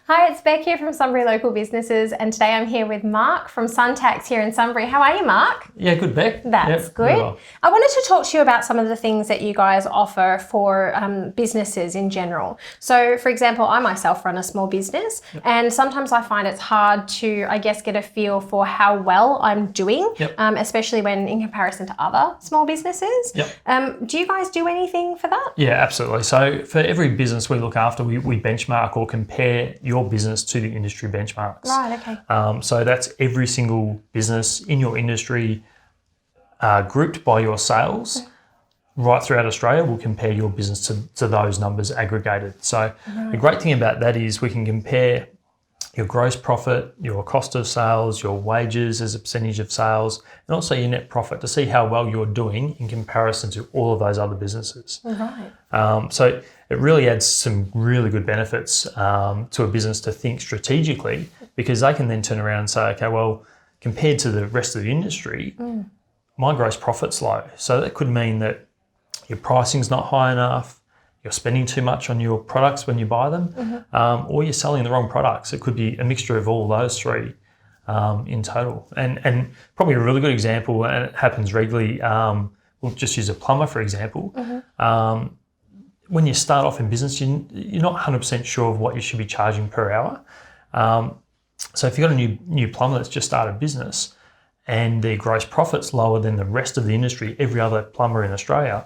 Hi, it's Beck here from Sunbury Local Businesses, and today I'm here with Mark from Suntax here in Sunbury. How are you, Mark? Yeah, good, Beck. That's yep, good. well. I wanted to talk to you about some of the things that you guys offer for businesses in general. So, for example, I myself run a small business, and sometimes I find it's hard to, get a feel for how well I'm doing, especially when in comparison to other small businesses. Do you guys do anything for that? Yeah, absolutely. So for every business we look after, we benchmark or compare your business to the industry benchmarks. Right, okay. So that's every single business in your industry grouped by your sales. Right throughout Australia, we'll compare your business to those numbers aggregated. So the great thing about that is we can compare your gross profit, your cost of sales, your wages as a percentage of sales, and also your net profit to see how well you're doing in comparison to all of those other businesses. Right. So it really adds some really good benefits to a business to think strategically, because they can then turn around and say, okay, well, compared to the rest of the industry, my gross profit's low. So that could mean that your pricing's not high enough, you're spending too much on your products when you buy them, or you're selling the wrong products. It could be a mixture of all those three in total. And probably a really good example, and it happens regularly, we'll just use a plumber, for example. When you start off in business, you're not 100% sure of what you should be charging per hour. So if you've got a new plumber that's just started business, and their gross profit's lower than the rest of the industry, every other plumber in Australia,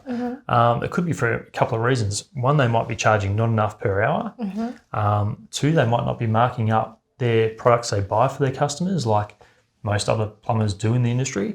it could be for a couple of reasons. One, they might be charging not enough per hour. Two, they might not be marking up their products they buy for their customers like most other plumbers do in the industry.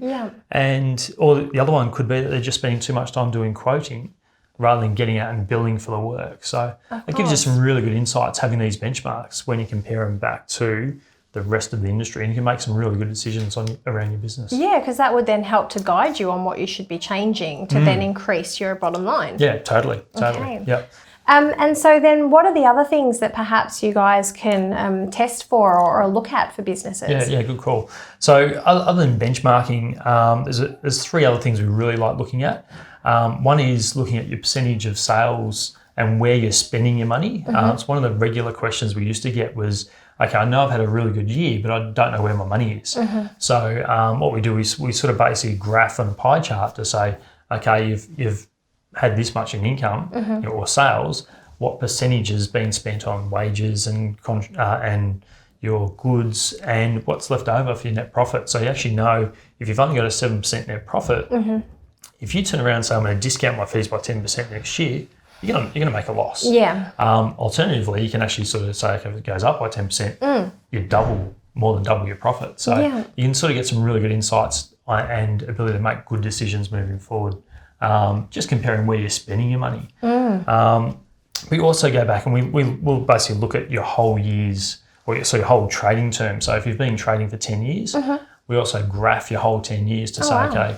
Or the other one could be that they're just spending too much time doing quoting rather than getting out and billing for the work. So it gives you some really good insights having these benchmarks when you compare them back to the rest of the industry, and you can make some really good decisions around your business. Yeah, because that would then help to guide you on what you should be changing to then increase your bottom line. Yeah, totally. Okay. Yep. And so then what are the other things that perhaps you guys can test for or look at for businesses? Yeah, good call. So other than benchmarking, there's three other things we really like looking at. One is looking at your percentage of sales and where you're spending your money. It's one of the regular questions we used to get was, okay, I know I've had a really good year, but I don't know where my money is. So what we do is we sort of basically graph on a pie chart to say, okay, you've had this much in income or sales, what percentage has been spent on wages and your goods, and what's left over for your net profit. So you actually know if you've only got a 7% net profit, if you turn around and say, I'm going to discount my fees by 10% next year, you're going to make a loss. Alternatively, you can actually sort of say, okay, if it goes up by 10%, you more than double your profit. So you can sort of get some really good insights and ability to make good decisions moving forward, just comparing where you're spending your money. We also go back and we'll basically look at your whole year's, or your whole trading term. So if you've been trading for 10 years, we also graph your whole 10 years to say, okay,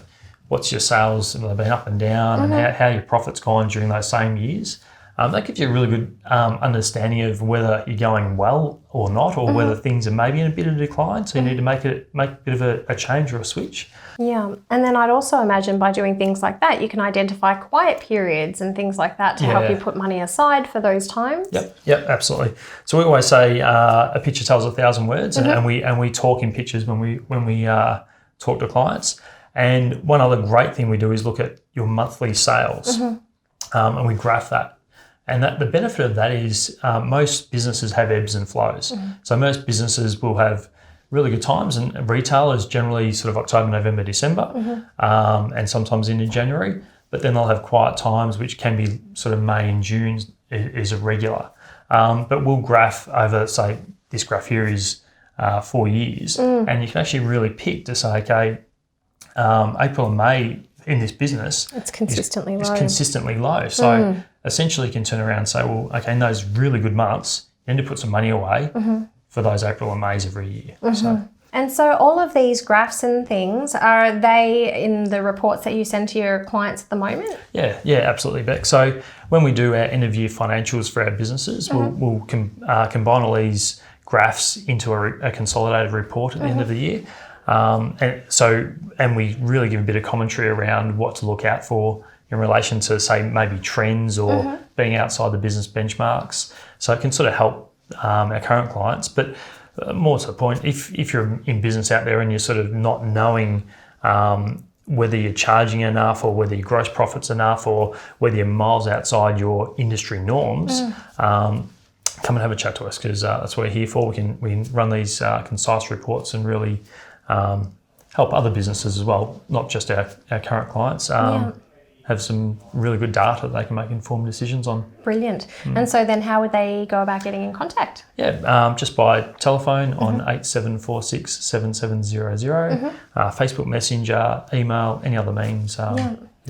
what's your sales, have they been up and down, and how your profit's gone during those same years. That gives you a really good understanding of whether you're going well or not, or whether things are maybe in a bit of decline, so you need to make a bit of a change or a switch. Yeah, and then I'd also imagine by doing things like that, you can identify quiet periods and things like that to help you put money aside for those times. Yep, absolutely. So we always say a picture tells 1,000 words, and we talk in pictures when we talk to clients. And one other great thing we do is look at your monthly sales, and we graph that. And the benefit of that is most businesses have ebbs and flows. So most businesses will have really good times, and retail is generally sort of October, November, December, and sometimes into January. But then they'll have quiet times, which can be sort of May and June is a regular. But we'll graph over, say, this graph here is 4 years, and you can actually really pick to say, okay, April and May in this business it's consistently low. So essentially you can turn around and say, well, okay, in those really good months, you need to put some money away for those April and Mays every year. And so all of these graphs and things, are they in the reports that you send to your clients at the moment? Yeah, absolutely, Beck. So when we do our end of year financials for our businesses, we'll combine all these graphs into a consolidated report at the end of the year. And we really give a bit of commentary around what to look out for in relation to, say, maybe trends or being outside the business benchmarks. So it can sort of help our current clients. But more to the point, if you're in business out there and you're sort of not knowing whether you're charging enough or whether your gross profit's enough or whether you're miles outside your industry norms, come and have a chat to us, because that's what we're here for. We can run these concise reports and really help other businesses as well, not just our current clients. Have some really good data that they can make informed decisions on. Brilliant. And so then how would they go about getting in contact? Yeah, just by telephone on 8746 7700, Facebook Messenger, email, any other means.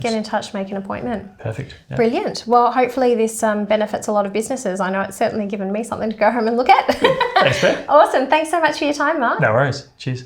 Get in touch, make an appointment. Perfect. Yeah. Brilliant. Well, hopefully this benefits a lot of businesses. I know it's certainly given me something to go home and look at. Thanks, Beth. Awesome. Thanks so much for your time, Mark. No worries. Cheers.